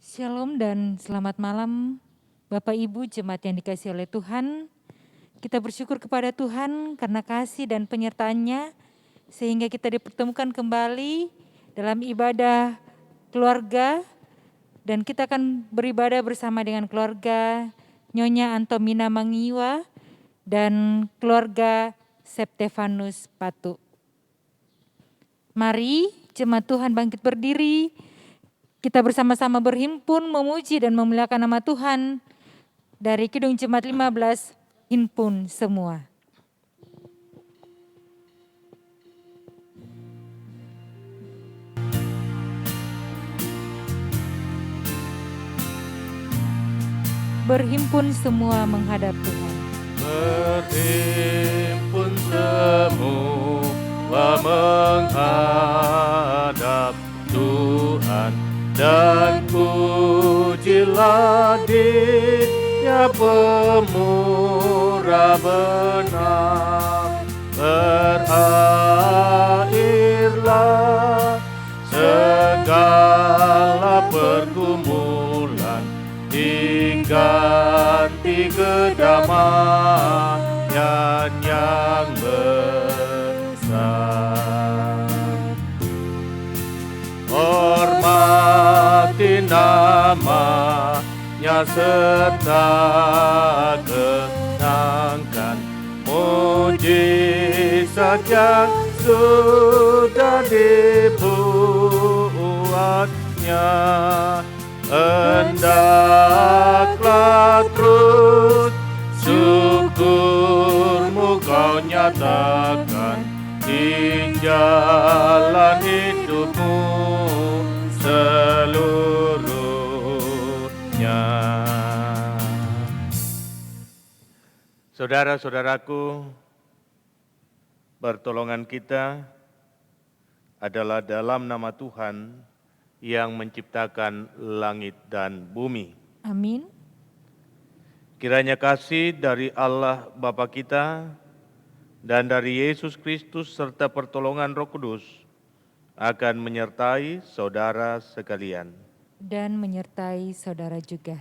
Shalom dan selamat malam Bapak Ibu jemaat yang dikasihi oleh Tuhan. Kita bersyukur kepada Tuhan karena kasih dan penyertaan-Nya sehingga kita dipertemukan kembali dalam ibadah keluarga dan kita akan beribadah bersama dengan keluarga Nyonya Antomina Mangiwa dan keluarga Septefanus Patu. Mari jemaat Tuhan bangkit berdiri. Kita bersama-sama berhimpun, memuji dan memuliakan nama Tuhan. Dari Kidung Jemaat 15, himpun semua. Berhimpun semua menghadap Tuhan. Berhimpun semua menghadap Tuhan, dan pujilah Dia pemurah benar. Berakhirlah segala pergumulan, diganti kedamaian yang besar. Hormati namanya serta kenangkan mujizat yang sudah dibuatnya. Hendaklah terus syukurmu kau nyatakan di jalan hidupmu seluruhnya. Saudara-saudaraku, pertolongan kita adalah dalam nama Tuhan yang menciptakan langit dan bumi. Amin. Kiranya kasih dari Allah Bapa kita dan dari Yesus Kristus serta pertolongan Roh Kudus akan menyertai saudara sekalian. Dan menyertai saudara juga.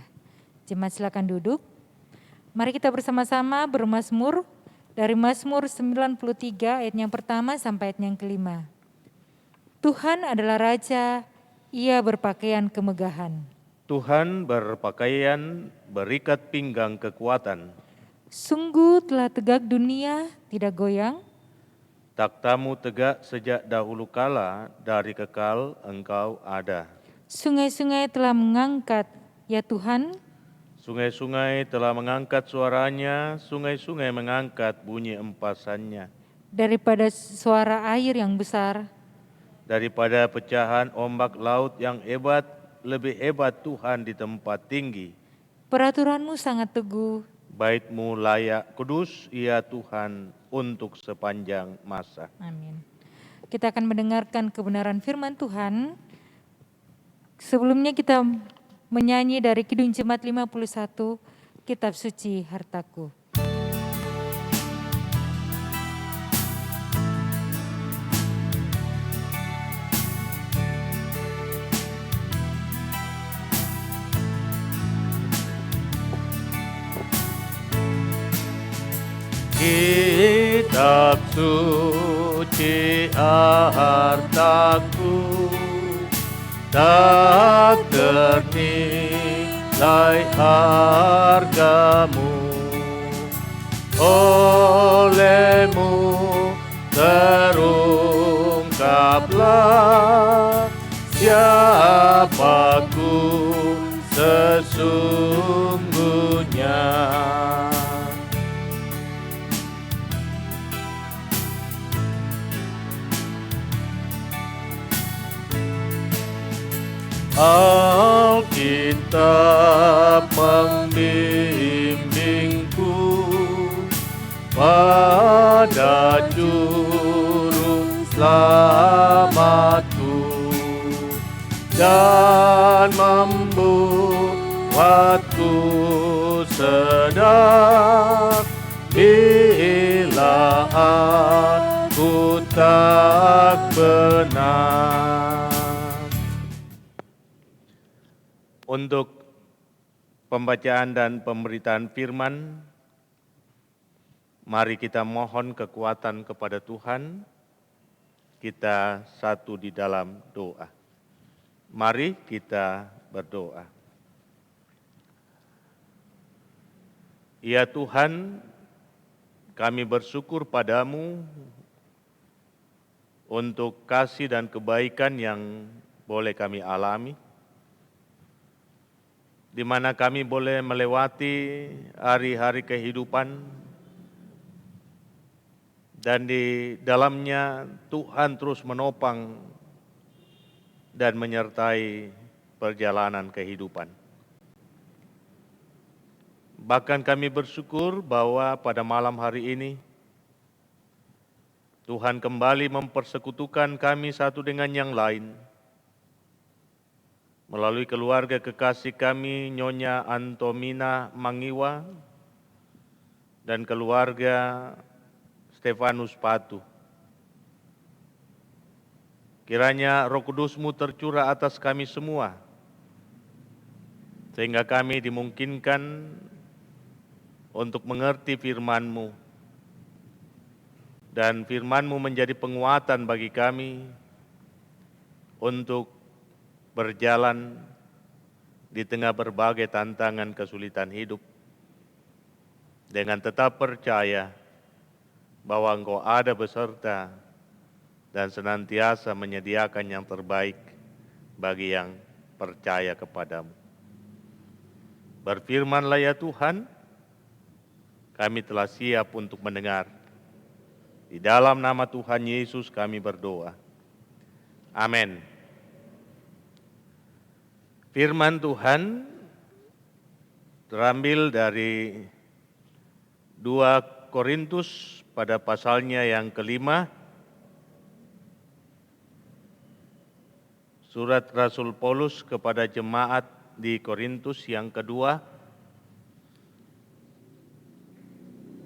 Jemaat silakan duduk. Mari kita bersama-sama bermazmur dari Mazmur 93 ayat yang pertama sampai ayat yang kelima. Tuhan adalah Raja, Ia berpakaian kemegahan. Tuhan berpakaian berikat pinggang kekuatan. Sungguh telah tegak dunia, tidak goyang. Takhtamu tegak sejak dahulu kala, dari kekal Engkau ada. Sungai-sungai telah mengangkat, ya Tuhan. Sungai-sungai telah mengangkat suaranya, sungai-sungai mengangkat bunyi empasannya. Daripada suara air yang besar, Daripada pecahan ombak laut yang hebat, lebih hebat Tuhan di tempat tinggi. peraturan-Mu sangat teguh. Bait-Mu layak kudus, ya Tuhan, untuk sepanjang masa. Amin. Kita akan mendengarkan kebenaran firman Tuhan. Sebelumnya kita menyanyi dari Kidung Jemaat 51, Kitab Suci Hartaku. Kitab suci hartaku, tak ternilai hargamu. Oleh-Mu terungkaplah siapaku sesungguhnya. Alkitab membimbingku pada juru selamatku dan membuatku sedar bila aku tak benar. Untuk pembacaan dan pemberitaan firman, mari kita mohon kekuatan kepada Tuhan. Kita satu di dalam doa. Mari kita berdoa. Ya Tuhan, kami bersyukur padamu untuk kasih dan kebaikan yang boleh kami alami, di mana kami boleh melewati hari-hari kehidupan, dan di dalamnya Tuhan terus menopang dan menyertai perjalanan kehidupan. Bahkan kami bersyukur bahwa pada malam hari ini, Tuhan kembali mempersekutukan kami satu dengan yang lain, melalui keluarga kekasih kami, Nyonya Antomina Mangiwa, dan keluarga Stefanus Patu. Kiranya Roh Kudus-Mu tercurah atas kami semua, sehingga kami dimungkinkan untuk mengerti firman-Mu, dan firman-Mu menjadi penguatan bagi kami untuk berjalan di tengah berbagai tantangan kesulitan hidup, dengan tetap percaya bahwa Engkau ada beserta dan senantiasa menyediakan yang terbaik bagi yang percaya kepadamu. Berfirmanlah ya Tuhan, kami telah siap untuk mendengar. Di dalam nama Tuhan Yesus kami berdoa. Amin. Firman Tuhan terambil dari 2 Korintus pada pasalnya yang kelima. Surat Rasul Paulus kepada jemaat di Korintus yang kedua,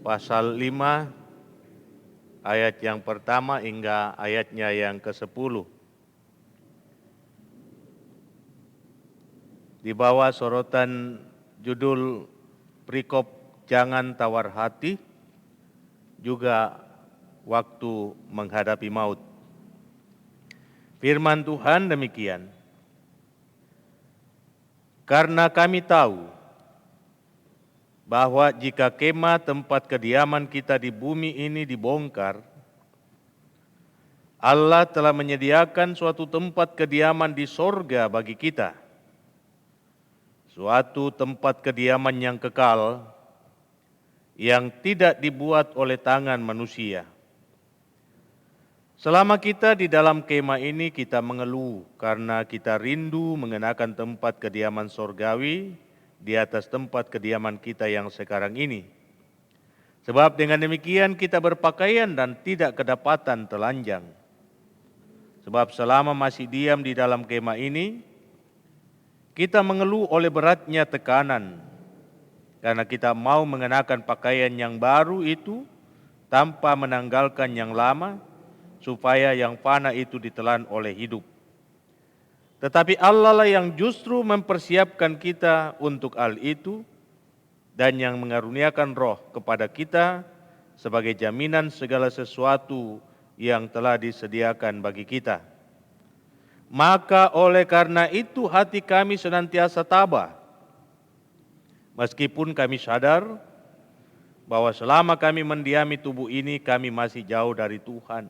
pasal 5, ayat yang pertama hingga ayatnya yang ke-10. Di bawah sorotan judul perikop Jangan Tawar Hati, juga waktu menghadapi maut. Firman Tuhan demikian. Karena kami tahu bahwa jika kemah tempat kediaman kita di bumi ini dibongkar, Allah telah menyediakan suatu tempat kediaman di sorga bagi kita, suatu tempat kediaman yang kekal, yang tidak dibuat oleh tangan manusia. Selama kita di dalam kemah ini, kita mengeluh karena kita rindu mengenakan tempat kediaman sorgawi di atas tempat kediaman kita yang sekarang ini. Sebab dengan demikian kita berpakaian dan tidak kedapatan telanjang. Sebab selama masih diam di dalam kemah ini, kita mengeluh oleh beratnya tekanan, karena kita mau mengenakan pakaian yang baru itu tanpa menanggalkan yang lama, supaya yang fana itu ditelan oleh hidup. Tetapi Allah lah yang justru mempersiapkan kita untuk hal itu, dan yang mengaruniakan Roh kepada kita sebagai jaminan segala sesuatu yang telah disediakan bagi kita. Maka oleh karena itu hati kami senantiasa tabah, meskipun kami sadar bahwa selama kami mendiami tubuh ini, kami masih jauh dari Tuhan.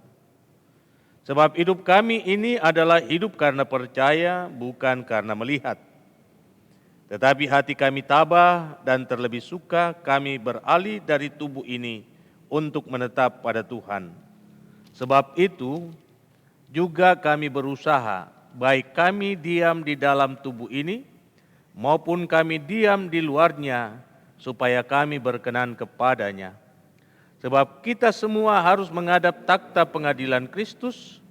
Sebab hidup kami ini adalah hidup karena percaya, bukan karena melihat. Tetapi hati kami tabah dan terlebih suka kami beralih dari tubuh ini untuk menetap pada Tuhan. Sebab itu juga kami berusaha, baik kami diam di dalam tubuh ini, maupun kami diam di luarnya, supaya kami berkenan kepadanya. Sebab kita semua harus menghadap takhta pengadilan Kristus,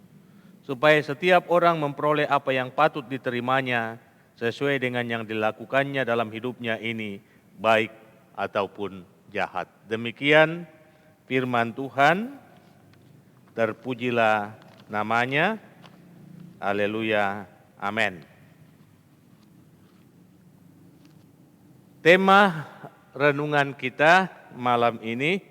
supaya setiap orang memperoleh apa yang patut diterimanya sesuai dengan yang dilakukannya dalam hidupnya ini, baik ataupun jahat. Demikian firman Tuhan, terpujilah namanya. Haleluya, amin. Tema renungan kita malam ini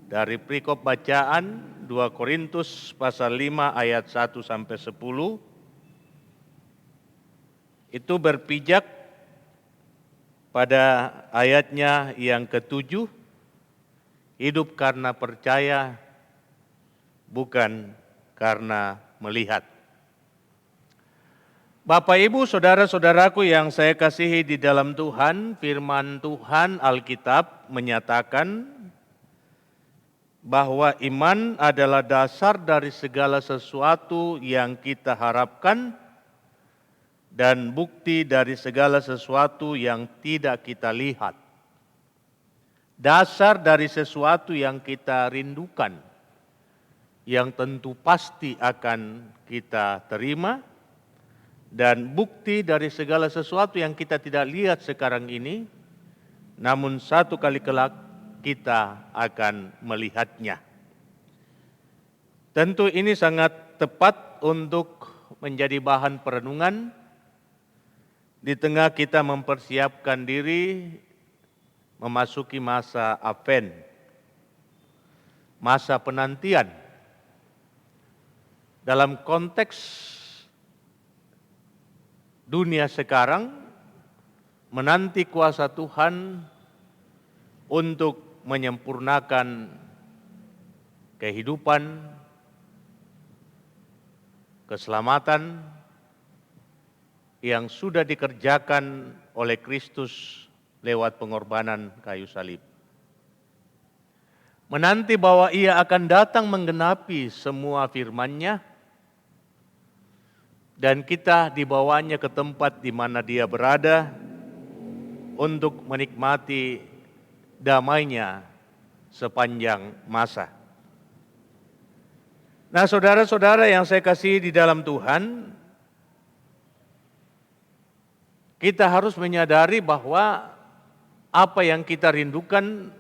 dari perikop bacaan 2 Korintus pasal 5 ayat 1 sampai 10 itu berpijak pada ayatnya yang ke-7, hidup karena percaya bukan karena melihat. Bapak, Ibu, saudara-saudaraku yang saya kasihi di dalam Tuhan, firman Tuhan Alkitab menyatakan bahwa iman adalah dasar dari segala sesuatu yang kita harapkan dan bukti dari segala sesuatu yang tidak kita lihat. Dasar dari sesuatu yang kita rindukan, yang tentu pasti akan kita terima, dan bukti dari segala sesuatu yang kita tidak lihat sekarang ini, namun satu kali kelak kita akan melihatnya. Tentu ini sangat tepat untuk menjadi bahan perenungan di tengah kita mempersiapkan diri memasuki masa Advent, masa penantian. Dalam konteks dunia sekarang menanti kuasa Tuhan untuk menyempurnakan kehidupan, keselamatan yang sudah dikerjakan oleh Kristus lewat pengorbanan kayu salib. Menanti bahwa Ia akan datang menggenapi semua firman-Nya, dan kita dibawanya ke tempat di mana Dia berada untuk menikmati damai-Nya sepanjang masa. Nah, saudara-saudara yang saya kasihi di dalam Tuhan, kita harus menyadari bahwa apa yang kita rindukan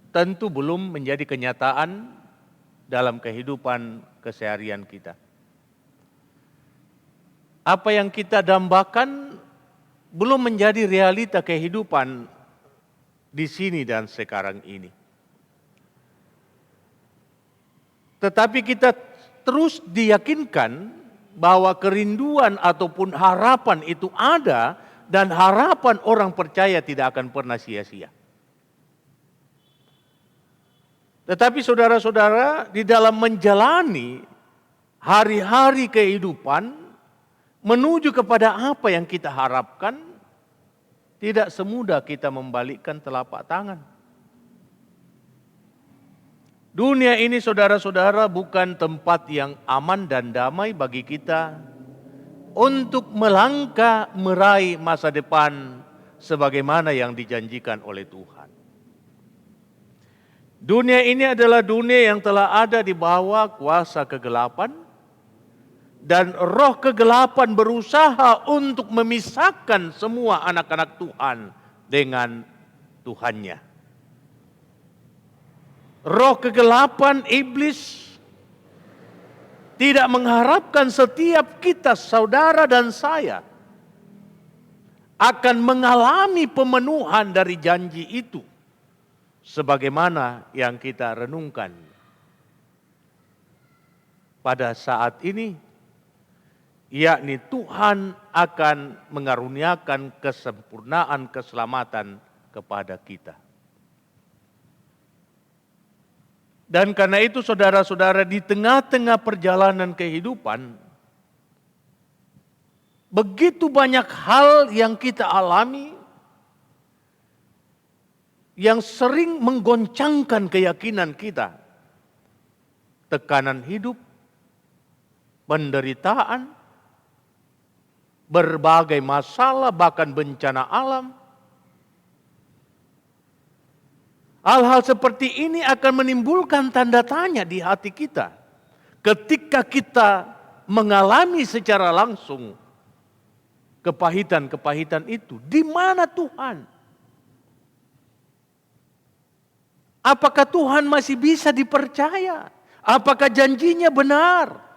tentu belum menjadi kenyataan dalam kehidupan keseharian kita. Apa yang kita dambakan belum menjadi realita kehidupan di sini dan sekarang ini. Tetapi kita terus diyakinkan bahwa kerinduan ataupun harapan itu ada, dan harapan orang percaya tidak akan pernah sia-sia. Tetapi saudara-saudara, di dalam menjalani hari-hari kehidupan menuju kepada apa yang kita harapkan, tidak semudah kita membalikkan telapak tangan. Dunia ini, saudara-saudara, bukan tempat yang aman dan damai bagi kita untuk melangkah meraih masa depan sebagaimana yang dijanjikan oleh Tuhan. Dunia ini adalah dunia yang telah ada di bawah kuasa kegelapan, dan roh kegelapan berusaha untuk memisahkan semua anak-anak Tuhan dengan Tuhannya. Roh kegelapan, iblis, tidak mengharapkan setiap kita, saudara dan saya, akan mengalami pemenuhan dari janji itu, sebagaimana yang kita renungkan pada saat ini, yakni Tuhan akan mengaruniakan kesempurnaan keselamatan kepada kita. Dan karena itu, saudara-saudara, di tengah-tengah perjalanan kehidupan, begitu banyak hal yang kita alami yang sering menggoncangkan keyakinan kita. Tekanan hidup, penderitaan, berbagai masalah, bahkan bencana alam. Hal-hal seperti ini akan menimbulkan tanda tanya di hati kita ketika kita mengalami secara langsung kepahitan-kepahitan itu. Di mana Tuhan? Apakah Tuhan masih bisa dipercaya? Apakah janjinya benar?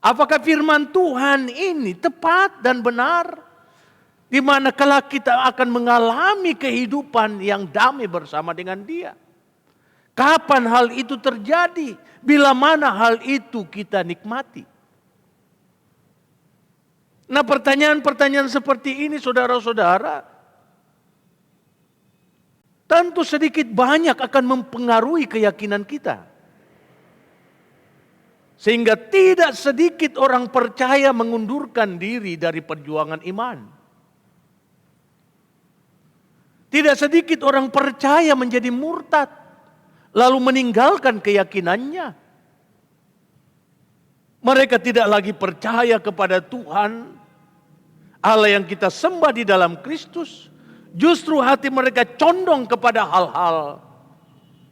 Apakah firman Tuhan ini tepat dan benar? Di mana kala kita akan mengalami kehidupan yang damai bersama dengan Dia. Kapan hal itu terjadi? Bila mana hal itu kita nikmati? Nah, pertanyaan-pertanyaan seperti ini saudara-saudara, tentu sedikit banyak akan mempengaruhi keyakinan kita. Sehingga tidak sedikit orang percaya mengundurkan diri dari perjuangan iman. Tidak sedikit orang percaya menjadi murtad, lalu meninggalkan keyakinannya. Mereka tidak lagi percaya kepada Tuhan, Allah yang kita sembah di dalam Kristus. Justru hati mereka condong kepada hal-hal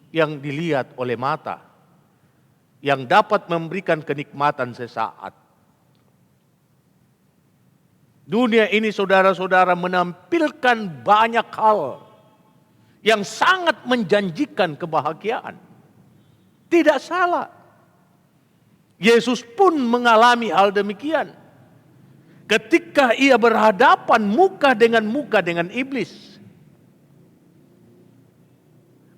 yang dilihat oleh mata, yang dapat memberikan kenikmatan sesaat. Dunia ini saudara-saudara menampilkan banyak hal yang sangat menjanjikan kebahagiaan. Tidak salah. Yesus pun mengalami hal demikian. Ketika ia berhadapan muka dengan iblis.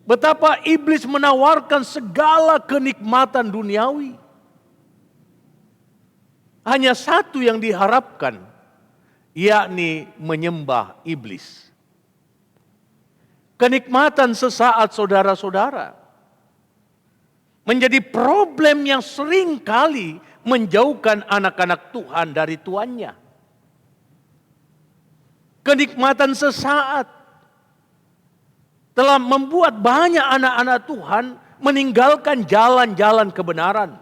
Betapa iblis menawarkan segala kenikmatan duniawi. Hanya satu yang diharapkan, yakni menyembah iblis. Kenikmatan sesaat saudara-saudara menjadi problem yang sering kali menjauhkan anak-anak Tuhan dari tuannya. Kenikmatan sesaat telah membuat banyak anak-anak Tuhan meninggalkan jalan-jalan kebenaran.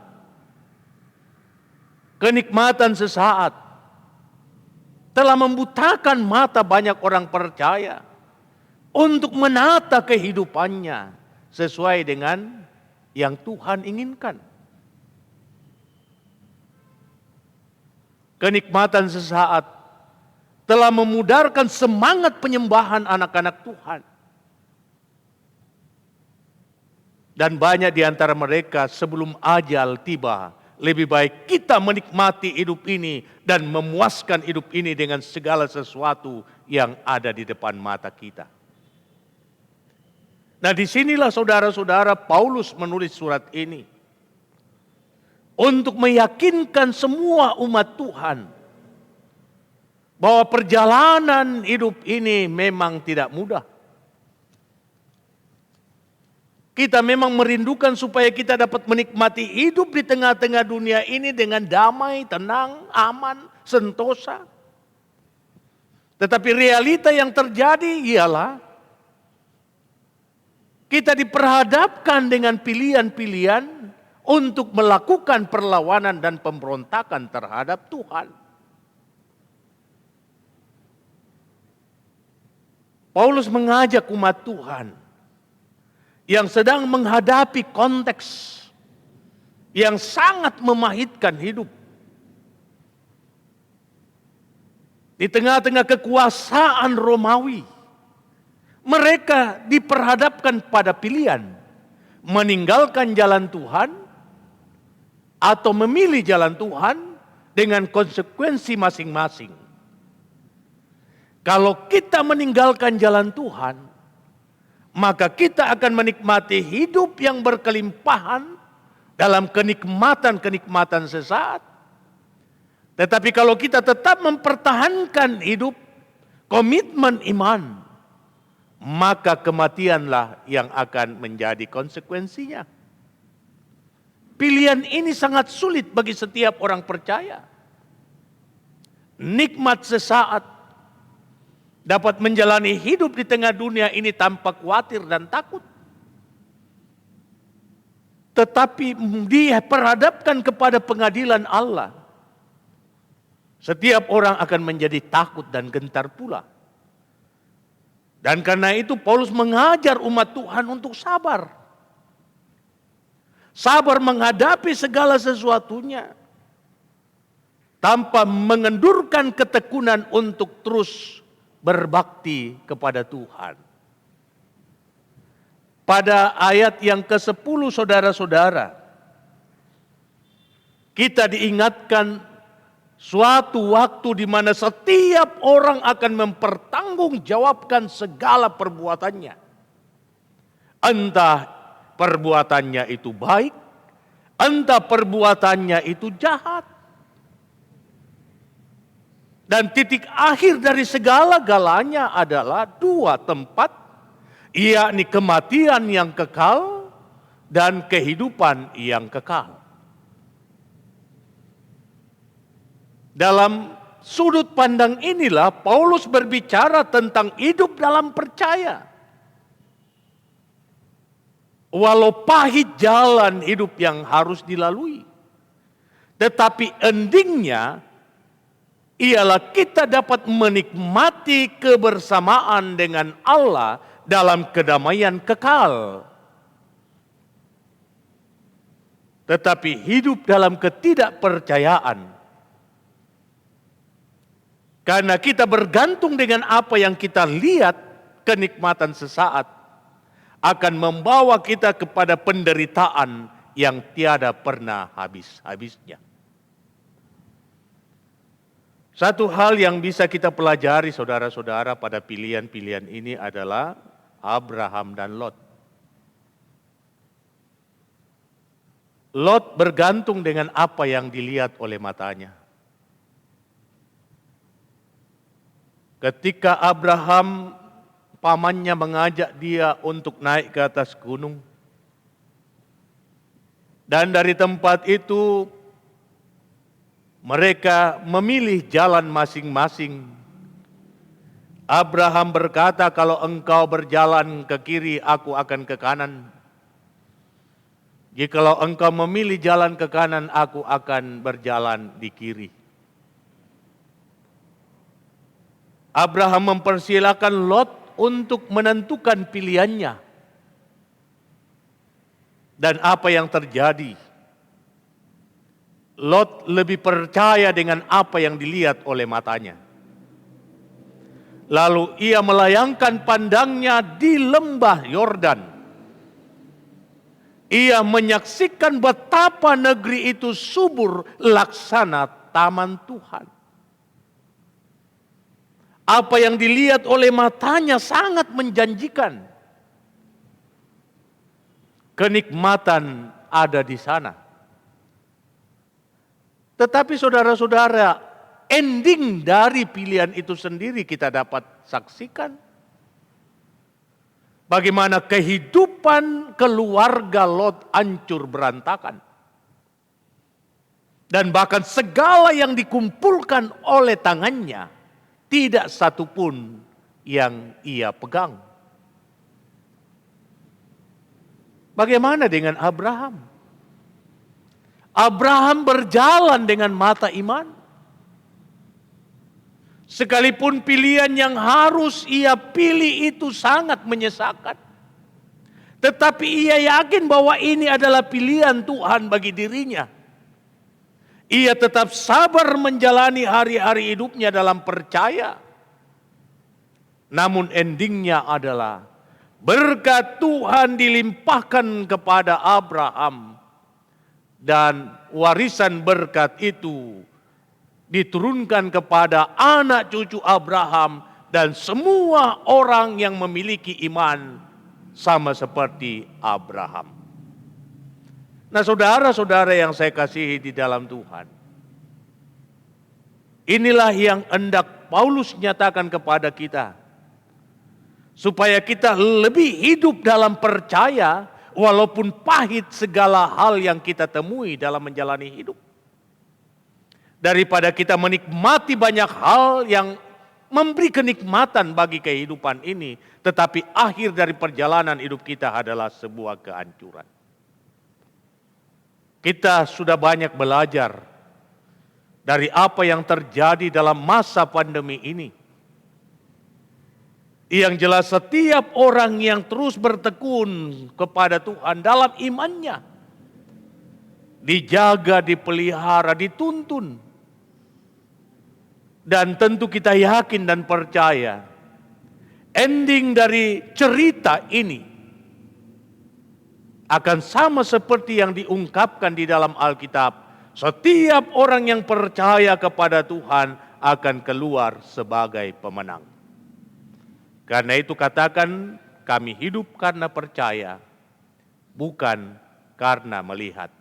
Kenikmatan sesaat telah membutakan mata banyak orang percaya untuk menata kehidupannya sesuai dengan yang Tuhan inginkan. Kenikmatan sesaat telah memudarkan semangat penyembahan anak-anak Tuhan. Dan banyak di antara mereka sebelum ajal tiba, lebih baik kita menikmati hidup ini dan memuaskan hidup ini dengan segala sesuatu yang ada di depan mata kita. Nah, disinilah saudara-saudara Paulus menulis surat ini untuk meyakinkan semua umat Tuhan bahwa perjalanan hidup ini memang tidak mudah. Kita memang merindukan supaya kita dapat menikmati hidup di tengah-tengah dunia ini dengan damai, tenang, aman, sentosa. Tetapi realita yang terjadi ialah kita diperhadapkan dengan pilihan-pilihan untuk melakukan perlawanan dan pemberontakan terhadap Tuhan. Paulus mengajak umat Tuhan yang sedang menghadapi konteks yang sangat memahitkan hidup. Di tengah-tengah kekuasaan Romawi, mereka diperhadapkan pada pilihan meninggalkan jalan Tuhan atau memilih jalan Tuhan dengan konsekuensi masing-masing. Kalau kita meninggalkan jalan Tuhan, maka kita akan menikmati hidup yang berkelimpahan dalam kenikmatan-kenikmatan sesaat. Tetapi kalau kita tetap mempertahankan hidup komitmen iman, maka kematianlah yang akan menjadi konsekuensinya. Pilihan ini sangat sulit bagi setiap orang percaya. Nikmat sesaat dapat menjalani hidup di tengah dunia ini tanpa khawatir dan takut. Tetapi diperhadapkan kepada pengadilan Allah, setiap orang akan menjadi takut dan gentar pula. Dan karena itu Paulus mengajar umat Tuhan untuk sabar. Sabar menghadapi segala sesuatunya. Tanpa mengendurkan ketekunan untuk terus berbakti kepada Tuhan. Pada ayat yang ke-10 saudara-saudara, kita diingatkan Suatu waktu di mana setiap orang akan mempertanggungjawabkan segala perbuatannya. Entah perbuatannya itu baik, entah perbuatannya itu jahat. Dan titik akhir dari segala-galanya adalah dua tempat, yakni kematian yang kekal dan kehidupan yang kekal. Dalam sudut pandang inilah Paulus berbicara tentang hidup dalam percaya. Walau pahit jalan hidup yang harus dilalui, tetapi endingnya ialah kita dapat menikmati kebersamaan dengan Allah dalam kedamaian kekal. Tetapi hidup dalam ketidakpercayaan, karena kita bergantung dengan apa yang kita lihat, kenikmatan sesaat akan membawa kita kepada penderitaan yang tiada pernah habis-habisnya. Satu hal yang bisa kita pelajari saudara-saudara pada pilihan-pilihan ini adalah Abraham dan Lot. Lot bergantung dengan apa yang dilihat oleh matanya. Ketika Abraham, pamannya mengajak dia untuk naik ke atas gunung. Dan dari tempat itu mereka memilih jalan masing-masing. Abraham berkata, kalau engkau berjalan ke kiri, aku akan ke kanan. Jikalau engkau memilih jalan ke kanan, aku akan berjalan di kiri. Abraham mempersilakan Lot untuk menentukan pilihannya. Dan apa yang terjadi? Lot lebih percaya dengan apa yang dilihat oleh matanya. Lalu ia melayangkan pandangnya di lembah Yordan. Ia menyaksikan betapa negeri itu subur laksana taman Tuhan. Apa yang dilihat oleh matanya sangat menjanjikan. Kenikmatan ada di sana. Tetapi saudara-saudara, ending dari pilihan itu sendiri kita dapat saksikan. Bagaimana kehidupan keluarga Lot hancur berantakan. Dan bahkan segala yang dikumpulkan oleh tangannya, tidak satu pun yang ia pegang. Bagaimana dengan Abraham? Abraham berjalan dengan mata iman. Sekalipun pilihan yang harus ia pilih itu sangat menyesakan. Tetapi ia yakin bahwa ini adalah pilihan Tuhan bagi dirinya. Ia tetap sabar menjalani hari-hari hidupnya dalam percaya. Namun endingnya adalah berkat Tuhan dilimpahkan kepada Abraham. Dan warisan berkat itu diturunkan kepada anak cucu Abraham dan semua orang yang memiliki iman sama seperti Abraham. Nah, saudara-saudara yang saya kasihi di dalam Tuhan, inilah yang hendak Paulus nyatakan kepada kita, supaya kita lebih hidup dalam percaya, walaupun pahit segala hal yang kita temui dalam menjalani hidup. Daripada kita menikmati banyak hal yang memberi kenikmatan bagi kehidupan ini, tetapi akhir dari perjalanan hidup kita adalah sebuah kehancuran. Kita sudah banyak belajar dari apa yang terjadi dalam masa pandemi ini. Yang jelas setiap orang yang terus bertekun kepada Tuhan dalam imannya, dijaga, dipelihara, dituntun. Dan tentu kita yakin dan percaya, ending dari cerita ini akan sama seperti yang diungkapkan di dalam Alkitab. setiap orang yang percaya kepada Tuhan akan keluar sebagai pemenang. Karena itu katakan, kami hidup karena percaya, bukan karena melihat.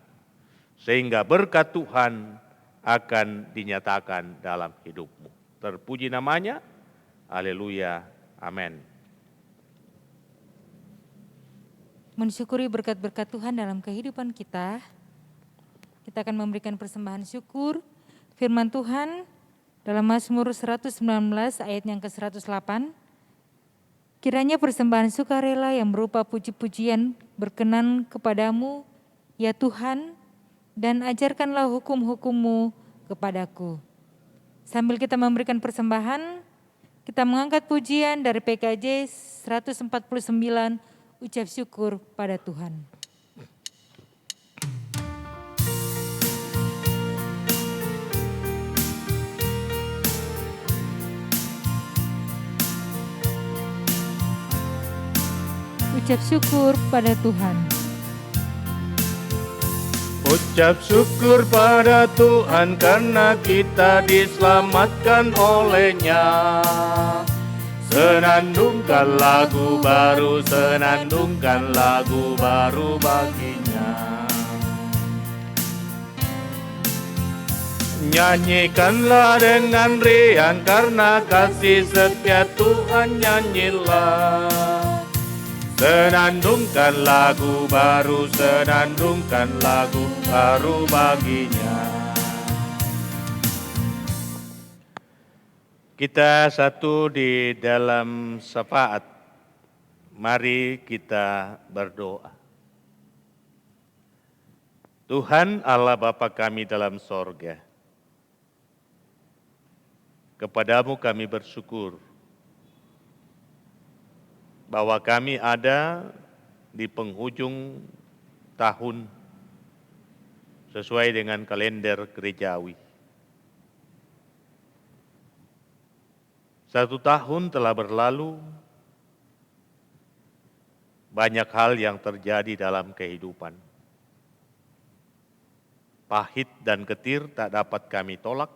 Sehingga berkat Tuhan akan dinyatakan dalam hidupmu. Terpuji namanya, haleluya, amin. Mensyukuri berkat-berkat Tuhan dalam kehidupan kita, kita akan memberikan persembahan syukur firman Tuhan dalam Mazmur 119 ayat yang ke-108. Kiranya persembahan sukarela yang berupa puji-pujian berkenan kepadamu, ya Tuhan, dan ajarkanlah hukum-hukum-Mu kepadaku. Sambil kita memberikan persembahan, kita mengangkat pujian dari PKJ 149, ucap syukur pada Tuhan. Ucap syukur pada Tuhan. Ucap syukur pada Tuhan karena kita diselamatkan oleh-Nya. Senandungkan lagu baru, senandungkan lagu baru bagi-Nya. Nyanyikanlah dengan riang karena kasih setia Tuhan, nyanyilah. Senandungkan lagu baru, senandungkan lagu baru bagi-Nya. Kita satu di dalam syafaat. Mari kita berdoa. Tuhan Allah Bapa kami dalam sorga, kepadamu kami bersyukur bahwa kami ada di penghujung tahun sesuai dengan kalender gerejawi. 1 tahun telah berlalu, banyak hal yang terjadi dalam kehidupan. Pahit dan getir tak dapat kami tolak,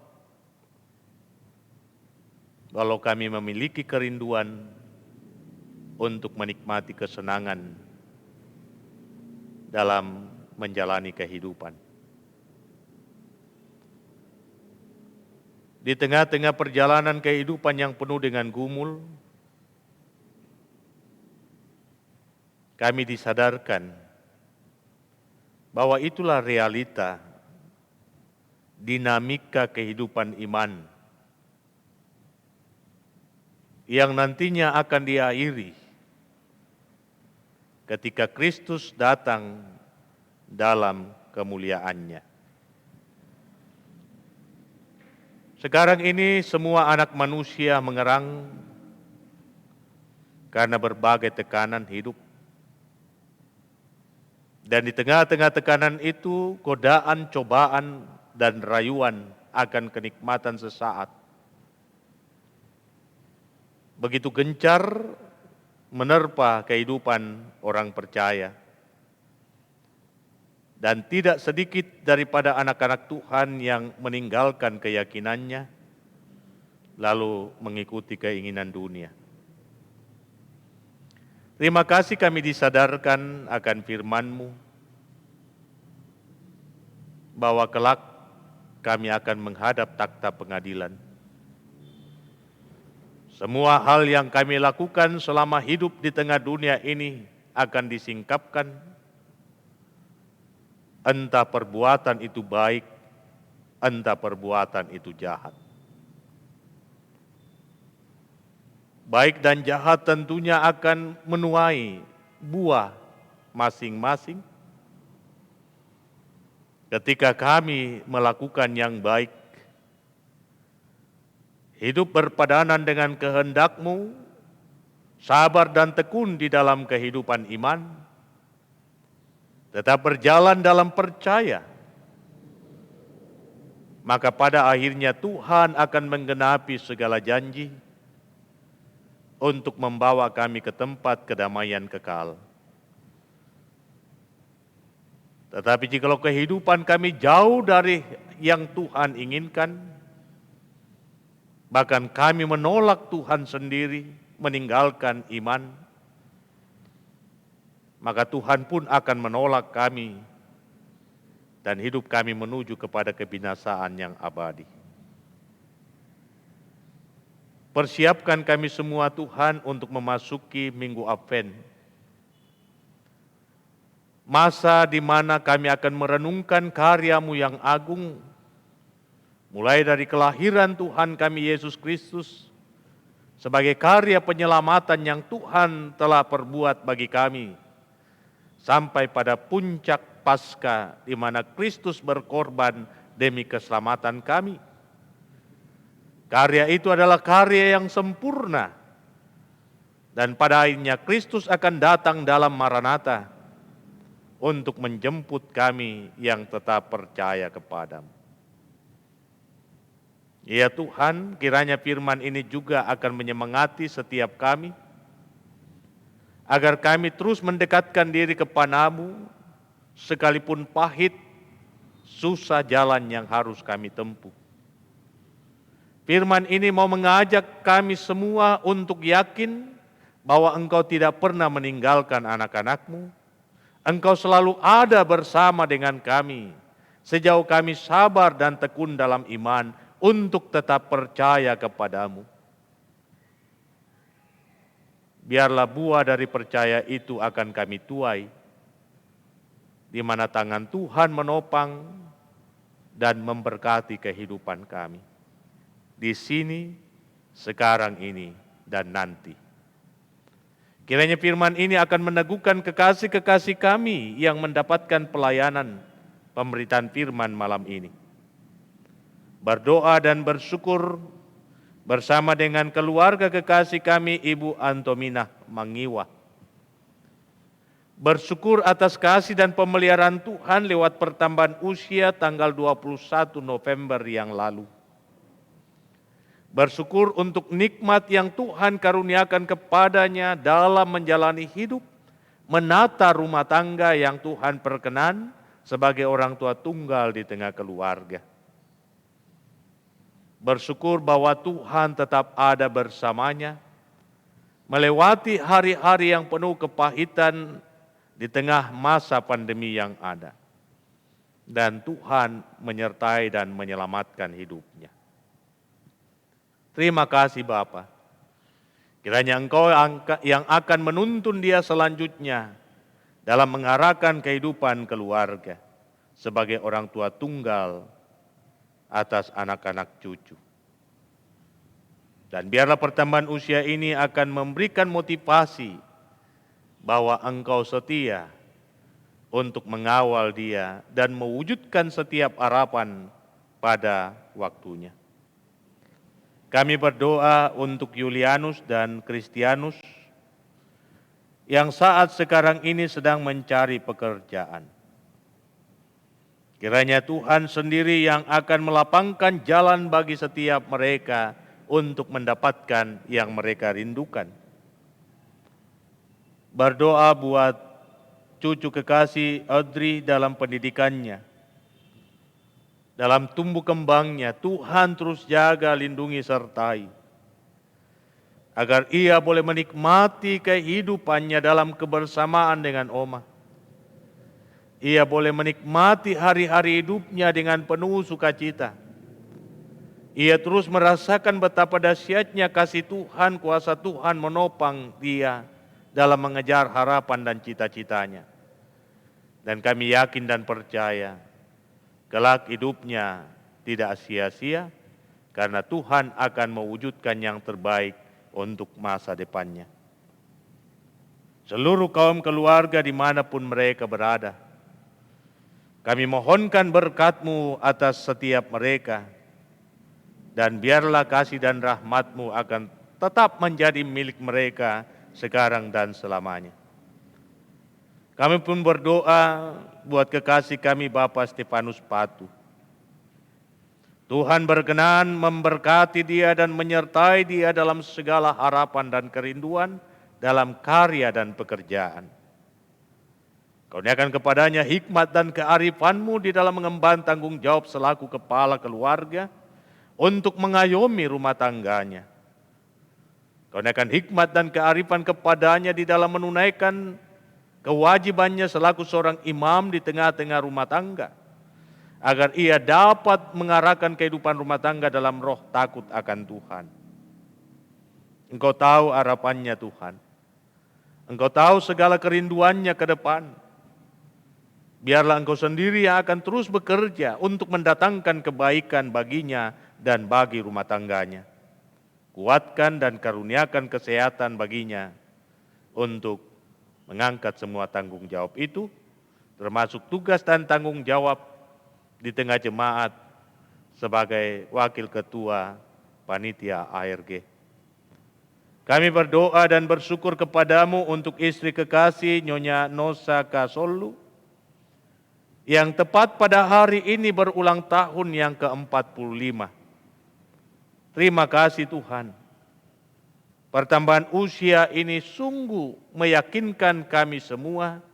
walau kami memiliki kerinduan untuk menikmati kesenangan dalam menjalani kehidupan. Di tengah-tengah perjalanan kehidupan yang penuh dengan gumul, kami disadarkan bahwa itulah realita dinamika kehidupan iman yang nantinya akan diakhiri ketika Kristus datang dalam kemuliaannya. Sekarang ini semua anak manusia mengerang karena berbagai tekanan hidup. Dan di tengah-tengah tekanan itu, godaan, cobaan, dan rayuan akan kenikmatan sesaat begitu gencar menerpa kehidupan orang percaya. Dan tidak sedikit daripada anak-anak Tuhan yang meninggalkan keyakinannya, lalu mengikuti keinginan dunia. Terima kasih kami disadarkan akan firman-Mu, bahwa kelak kami akan menghadap takhta pengadilan. Semua hal yang kami lakukan selama hidup di tengah dunia ini akan disingkapkan, entah perbuatan itu baik, entah perbuatan itu jahat. Baik dan jahat tentunya akan menuai buah masing-masing. Ketika kami melakukan yang baik, hidup berpadanan dengan kehendak-Mu, sabar dan tekun di dalam kehidupan iman, tetap berjalan dalam percaya, maka pada akhirnya Tuhan akan menggenapi segala janji untuk membawa kami ke tempat kedamaian kekal. Tetapi jikalau kehidupan kami jauh dari yang Tuhan inginkan, bahkan kami menolak Tuhan sendiri, meninggalkan iman, maka Tuhan pun akan menolak kami dan hidup kami menuju kepada kebinasaan yang abadi. Persiapkan kami semua Tuhan untuk memasuki Minggu Advent, masa di mana kami akan merenungkan karya-Mu yang agung, mulai dari kelahiran Tuhan kami Yesus Kristus sebagai karya penyelamatan yang Tuhan telah perbuat bagi kami, sampai pada puncak Paskah di mana Kristus berkorban demi keselamatan kami. Karya itu adalah karya yang sempurna, dan pada akhirnya Kristus akan datang dalam Maranatha untuk menjemput kami yang tetap percaya kepada-Mu. Ya Tuhan, kiranya firman ini juga akan menyemangati setiap kami, agar kami terus mendekatkan diri kepada-Mu, sekalipun pahit, susah jalan yang harus kami tempuh. Firman ini mau mengajak kami semua untuk yakin bahwa Engkau tidak pernah meninggalkan anak-anak-Mu. Engkau selalu ada bersama dengan kami, sejauh kami sabar dan tekun dalam iman untuk tetap percaya kepada-Mu. Biarlah buah dari percaya itu akan kami tuai, di mana tangan Tuhan menopang dan memberkati kehidupan kami, di sini, sekarang ini, dan nanti. Kiranya firman ini akan meneguhkan kekasih-kekasih kami yang mendapatkan pelayanan pemberitaan firman malam ini. Berdoa dan bersyukur bersama dengan keluarga kekasih kami Ibu Antominah Mangiwa. Bersyukur atas kasih dan pemeliharaan Tuhan lewat pertambahan usia tanggal 21 November yang lalu. Bersyukur untuk nikmat yang Tuhan karuniakan kepadanya dalam menjalani hidup, menata rumah tangga yang Tuhan perkenan sebagai orang tua tunggal di tengah keluarga. Bersyukur bahwa Tuhan tetap ada bersamanya, melewati hari-hari yang penuh kepahitan di tengah masa pandemi yang ada. Dan Tuhan menyertai dan menyelamatkan hidupnya. Terima kasih Bapa. Kiranya Engkau yang akan menuntun dia selanjutnya dalam mengarahkan kehidupan keluarga sebagai orang tua tunggal atas anak-anak cucu. Dan biarlah pertambahan usia ini akan memberikan motivasi bahwa Engkau setia untuk mengawal dia dan mewujudkan setiap harapan pada waktunya. Kami berdoa untuk Julianus dan Kristianus yang saat sekarang ini sedang mencari pekerjaan. Kiranya Tuhan sendiri yang akan melapangkan jalan bagi setiap mereka untuk mendapatkan yang mereka rindukan. Berdoa buat cucu kekasih Audrey dalam pendidikannya. Dalam tumbuh kembangnya, Tuhan terus jaga, lindungi, sertai. Agar ia boleh menikmati kehidupannya dalam kebersamaan dengan Oma. Ia boleh menikmati hari-hari hidupnya dengan penuh sukacita. Ia terus merasakan betapa dahsyatnya kasih Tuhan, kuasa Tuhan menopang dia dalam mengejar harapan dan cita-citanya. Dan kami yakin dan percaya, kelak hidupnya tidak sia-sia karena Tuhan akan mewujudkan yang terbaik untuk masa depannya. Seluruh kaum keluarga dimanapun mereka berada, kami mohonkan berkat-Mu atas setiap mereka, dan biarlah kasih dan rahmat-Mu akan tetap menjadi milik mereka sekarang dan selamanya. Kami pun berdoa buat kekasih kami Bapak Stefanus Patu. Tuhan berkenan memberkati dia dan menyertai dia dalam segala harapan dan kerinduan dalam karya dan pekerjaan. Kurniakan kepadanya hikmat dan kearifan-Mu di dalam mengemban tanggung jawab selaku kepala keluarga untuk mengayomi rumah tangganya. Kurniakan hikmat dan kearifan kepadanya di dalam menunaikan kewajibannya selaku seorang imam di tengah-tengah rumah tangga, agar ia dapat mengarahkan kehidupan rumah tangga dalam roh takut akan Tuhan. Engkau tahu harapannya Tuhan. Engkau tahu segala kerinduannya ke depan. Biarlah Engkau sendiri yang akan terus bekerja untuk mendatangkan kebaikan baginya dan bagi rumah tangganya. Kuatkan dan karuniakan kesehatan baginya untuk mengangkat semua tanggung jawab itu, termasuk tugas dan tanggung jawab di tengah jemaat sebagai wakil ketua panitia ARG. Kami berdoa dan bersyukur kepadamu untuk istri kekasih Nyonya Nosa Kasolu, yang tepat pada hari ini berulang tahun yang ke-45. Terima kasih Tuhan. Pertambahan usia ini sungguh meyakinkan kami semua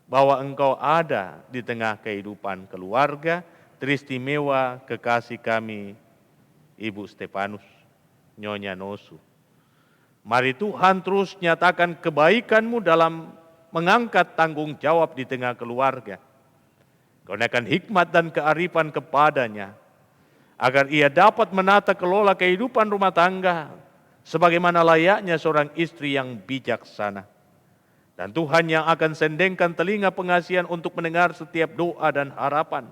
bahwa Engkau ada di tengah kehidupan keluarga teristimewa kekasih kami, Ibu Stefanus, Nyonya Nosu. Mari Tuhan terus nyatakan kebaikan-Mu dalam mengangkat tanggung jawab di tengah keluarga. Kurniakan hikmat dan kearifan kepadanya, agar ia dapat menata kelola kehidupan rumah tangga, sebagaimana layaknya seorang istri yang bijaksana. Dan Tuhan yang akan sendengkan telinga pengasihan untuk mendengar setiap doa dan harapan,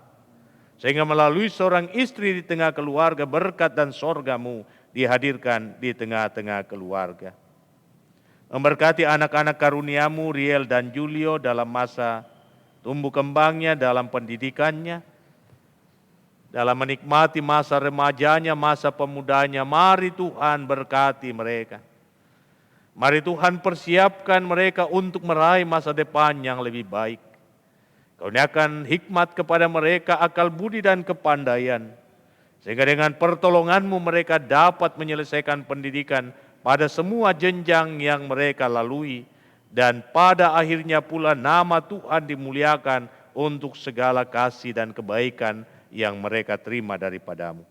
sehingga melalui seorang istri di tengah keluarga, berkat dan sorga-Mu dihadirkan di tengah-tengah keluarga. Memberkati anak-anak karunia-Mu, Riel dan Julio, dalam masa tumbuh kembangnya, dalam pendidikannya, dalam menikmati masa remajanya, masa pemudanya. Mari Tuhan berkati mereka. Mari Tuhan persiapkan mereka untuk meraih masa depan yang lebih baik. Kurniakan hikmat kepada mereka, akal budi dan kepandaian, sehingga dengan pertolongan-Mu mereka dapat menyelesaikan pendidikan pada semua jenjang yang mereka lalui, dan pada akhirnya pula nama Tuhan dimuliakan untuk segala kasih dan kebaikan yang mereka terima daripada-Mu.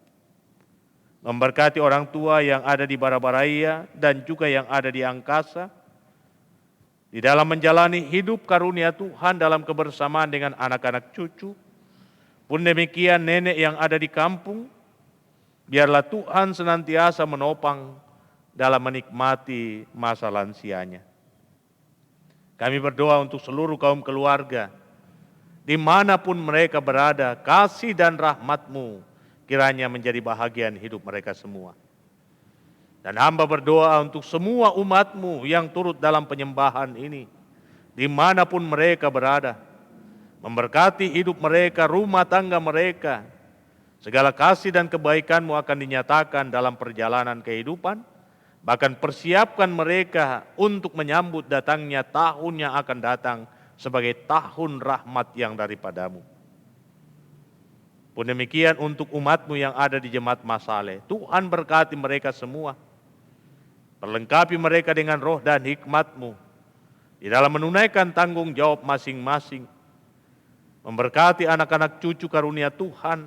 Memberkati orang tua yang ada di bara-baraya dan juga yang ada di angkasa, di dalam menjalani hidup karunia Tuhan dalam kebersamaan dengan anak-anak cucu. Pun demikian nenek yang ada di kampung, biarlah Tuhan senantiasa menopang dalam menikmati masa lansianya. Kami berdoa untuk seluruh kaum keluarga, dimanapun mereka berada, kasih dan rahmat-Mu kiranya menjadi bahagian hidup mereka semua. Dan hamba berdoa untuk semua umat-Mu yang turut dalam penyembahan ini, dimanapun mereka berada, memberkati hidup mereka, rumah tangga mereka. Segala kasih dan kebaikan-Mu akan dinyatakan dalam perjalanan kehidupan, bahkan persiapkan mereka untuk menyambut datangnya tahun yang akan datang sebagai tahun rahmat yang daripada-Mu. Pun demikian untuk umat-Mu yang ada di Jemaat Masale, Tuhan berkati mereka semua. Perlengkapi mereka dengan roh dan hikmat-Mu di dalam menunaikan tanggung jawab masing-masing. Memberkati anak-anak cucu karunia Tuhan,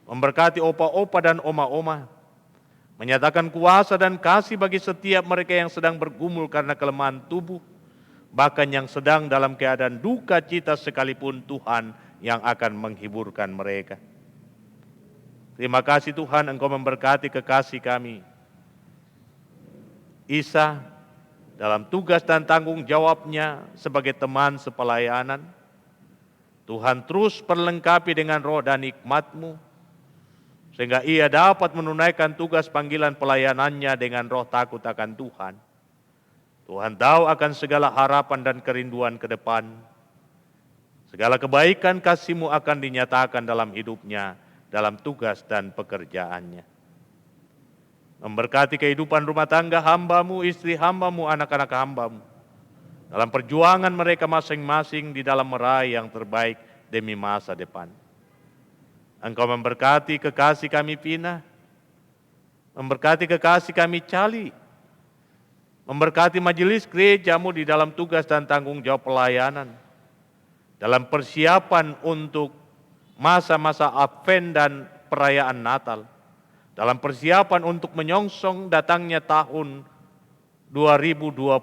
memberkati opa-opa dan oma-oma, menyatakan kuasa dan kasih bagi setiap mereka yang sedang bergumul karena kelemahan tubuh, bahkan yang sedang dalam keadaan duka cita sekalipun Tuhan yang akan menghiburkan mereka. Terima kasih Tuhan, Engkau memberkati kekasih kami, Isa, dalam tugas dan tanggung jawabnya sebagai teman sepelayanan. Tuhan terus perlengkapi dengan roh dan hikmat-Mu, sehingga ia dapat menunaikan tugas panggilan pelayanannya dengan roh takut akan Tuhan. Tuhan tahu akan segala harapan dan kerinduan ke depan. Segala kebaikan kasih-Mu akan dinyatakan dalam hidupnya, dalam tugas dan pekerjaannya. Memberkati kehidupan rumah tangga hamba-Mu, istri hamba-Mu, anak-anak hamba-Mu, dalam perjuangan mereka masing-masing di dalam meraih yang terbaik demi masa depan. Engkau memberkati kekasih kami Pina, memberkati kekasih kami Cali, memberkati majelis gereja-Mu di dalam tugas dan tanggung jawab pelayanan. dalam persiapan untuk masa-masa Advent dan perayaan Natal, dalam persiapan untuk menyongsong datangnya tahun 2022,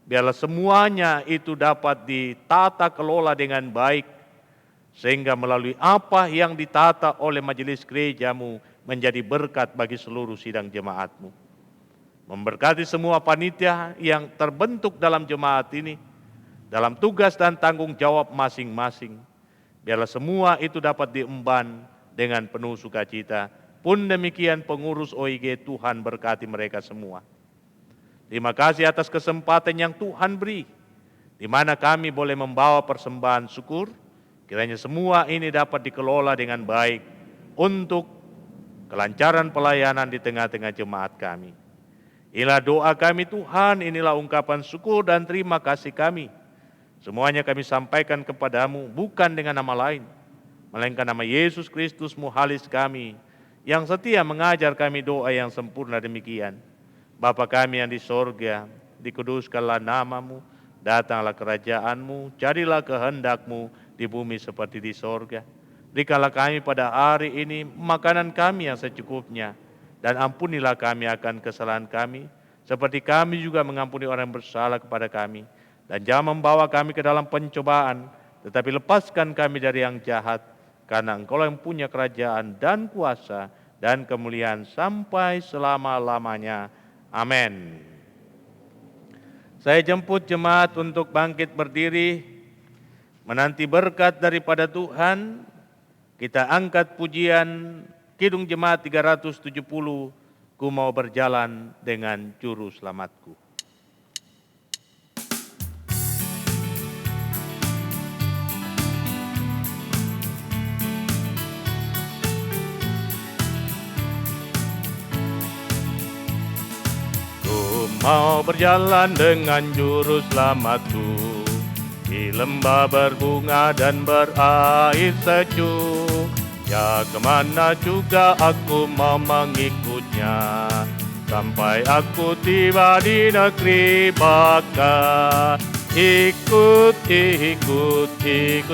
biarlah semuanya itu dapat ditata kelola dengan baik, sehingga melalui apa yang ditata oleh majelis gerejamu menjadi berkat bagi seluruh sidang jemaatmu. Memberkati semua panitia yang terbentuk dalam jemaat ini, dalam tugas dan tanggung jawab masing-masing. Biarlah semua itu dapat diemban dengan penuh sukacita. Pun demikian pengurus OIG, Tuhan berkati mereka semua. Terima kasih atas kesempatan yang Tuhan beri, di mana kami boleh membawa persembahan syukur. Kiranya semua ini dapat dikelola dengan baik untuk kelancaran pelayanan di tengah-tengah jemaat kami. Inilah doa kami Tuhan, inilah ungkapan syukur dan terima kasih kami. Semuanya kami sampaikan kepadamu bukan dengan nama lain, melainkan nama Yesus Kristus Muhalis kami, yang setia mengajar kami doa yang sempurna demikian. Bapa kami yang di sorga, dikuduskanlah namamu, datanglah kerajaanmu, jadilah kehendakmu di bumi seperti di sorga. Berikanlah kami pada hari ini makanan kami yang secukupnya, dan ampunilah kami akan kesalahan kami, seperti kami juga mengampuni orang yang bersalah kepada kami. Dan jangan membawa kami ke dalam pencobaan, tetapi lepaskan kami dari yang jahat, karena Engkau yang punya kerajaan dan kuasa dan kemuliaan sampai selama-lamanya. Amin. Saya jemput jemaat untuk bangkit berdiri, menanti berkat daripada Tuhan. Kita angkat pujian Kidung Jemaat 370, Ku mau berjalan dengan juru selamatku. Mau berjalan dengan juru selamatku, di lembah berbunga dan berair sejuk. Ya kemana juga aku mau mengikutnya, sampai aku tiba di negeri Baka. Ikut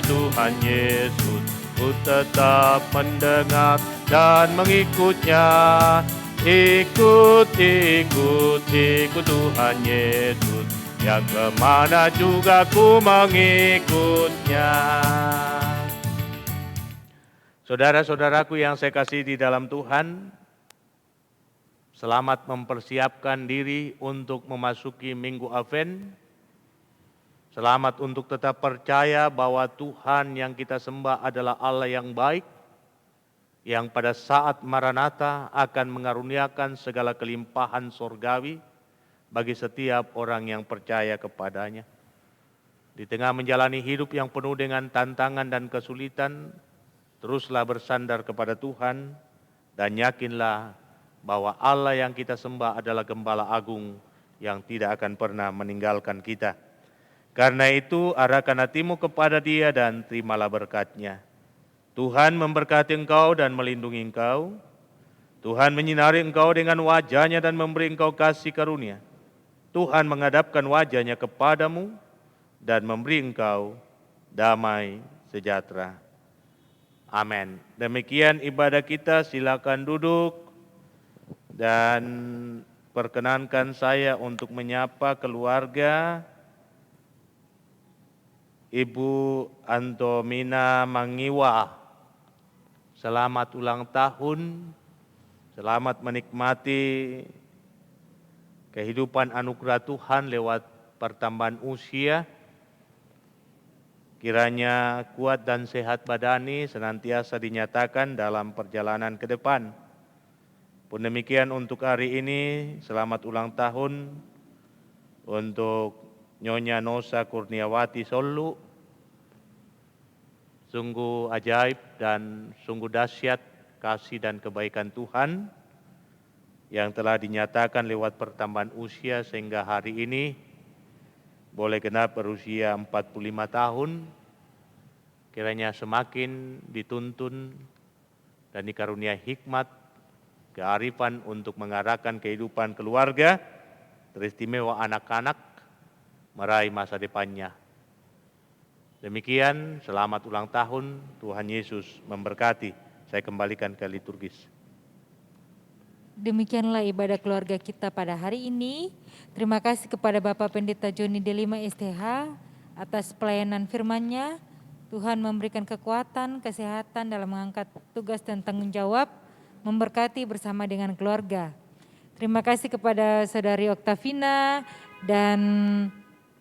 Tuhan Yesus, ku tetap mendengar dan mengikutnya. Ikut Tuhan Yesus, ya kemana juga ku mengikutnya. Saudara-saudaraku yang saya kasih di dalam Tuhan, selamat mempersiapkan diri untuk memasuki Minggu Advent. Selamat untuk tetap percaya bahwa Tuhan yang kita sembah adalah Allah yang baik, yang pada saat Maranatha akan mengaruniakan segala kelimpahan sorgawi bagi setiap orang yang percaya kepadanya. Di tengah menjalani hidup yang penuh dengan tantangan dan kesulitan, teruslah bersandar kepada Tuhan dan yakinlah bahwa Allah yang kita sembah adalah Gembala Agung yang tidak akan pernah meninggalkan kita. Karena itu arahkan hatimu kepada Dia dan terimalah berkat-Nya. Tuhan memberkati engkau dan melindungi engkau. Tuhan menyinari engkau dengan wajah-Nya dan memberi engkau kasih karunia. Tuhan menghadapkan wajah-Nya kepadamu dan memberi engkau damai sejahtera. Amin. Demikian ibadah kita, silakan duduk dan perkenankan saya untuk menyapa keluarga Ibu Antomina Mangiwa. Selamat ulang tahun, selamat menikmati kehidupan anugerah Tuhan lewat pertambahan usia. Kiranya kuat dan sehat badani senantiasa dinyatakan dalam perjalanan ke depan. Pun demikian untuk hari ini, selamat ulang tahun untuk Nyonya Nosa Kurniawati Solu. Sungguh ajaib dan sungguh dahsyat kasih dan kebaikan Tuhan yang telah dinyatakan lewat pertambahan usia sehingga hari ini boleh genap berusia 45 tahun. Kiranya semakin dituntun dan dikarunia hikmat, kearifan untuk mengarahkan kehidupan keluarga, teristimewa anak-anak, meraih masa depannya. Demikian, selamat ulang tahun, Tuhan Yesus memberkati. Saya kembalikan ke liturgis. Demikianlah ibadah keluarga kita pada hari ini. Terima kasih kepada Bapak Pendeta Joni Delima STH atas pelayanan firman-Nya. Tuhan memberikan kekuatan, kesehatan dalam mengangkat tugas dan tanggung jawab, memberkati bersama dengan keluarga. Terima kasih kepada Saudari Oktavina dan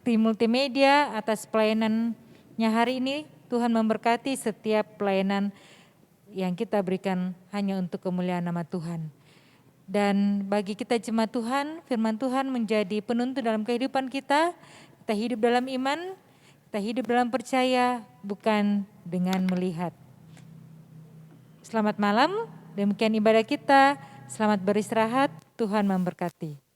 tim multimedia atas pelayanannya hari ini. Tuhan memberkati setiap pelayanan yang kita berikan hanya untuk kemuliaan nama Tuhan. Dan bagi kita jemaat Tuhan, firman Tuhan menjadi penuntun dalam kehidupan kita. Kita hidup dalam iman, kita hidup dalam percaya, bukan dengan melihat. Selamat malam, demikian ibadah kita. Selamat beristirahat, Tuhan memberkati.